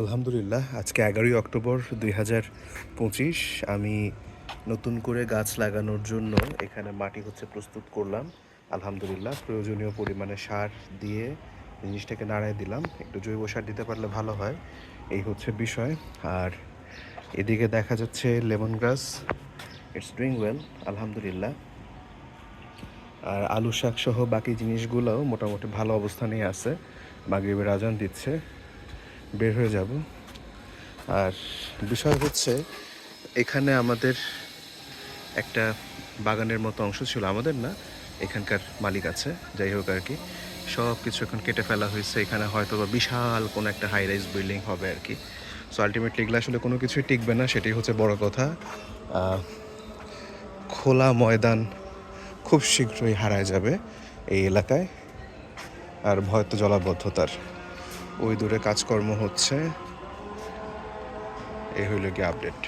আলহামদুলিল্লাহ, আজকে 11ই অক্টোবর 2025। আমি নতুন করে গাছ লাগানোর জন্য এখানে মাটি প্রস্তুত করলাম। আলহামদুলিল্লাহ, প্রয়োজনীয় পরিমাণে সার দিয়ে জিনিসটাকে নাড়ায় দিলাম। একটু জৈব সার দিতে পারলে ভালো হয়, এই বিষয়। আর এদিকে দেখা যাচ্ছে lemon glass, it's doing well, আলহামদুলিল্লাহ। আর আলু শাক সহ বাকি জিনিসগুলোও মোটামুটি ভালো অবস্থানেই আছে। মাগরিবের আজান দিচ্ছে, বের হয়ে যাব। আর বিষয় এখানে আমাদের একটা বাগানের মতো অংশ ছিল, আমাদের না, এখানকার মালিক আছে, যাই হোক আর কি। সব কিছু এখন কেটে ফেলা হয়েছে। এখানে হয়তো বা বিশাল কোনো একটা হাই রাইজ বিল্ডিং হবে আর কি। সো আলটিমেটলি এগুলো আসলে কোনো কিছুই টিকবে না, সেটাই হচ্ছে বড় কথা। খোলা ময়দান খুব শীঘ্রই হারায় যাবে এই এলাকায়। আর ভয় তো জলাবদ্ধতার। ওই দূরে কাজকর্ম হচ্ছে। এই হইল কি আপডেট।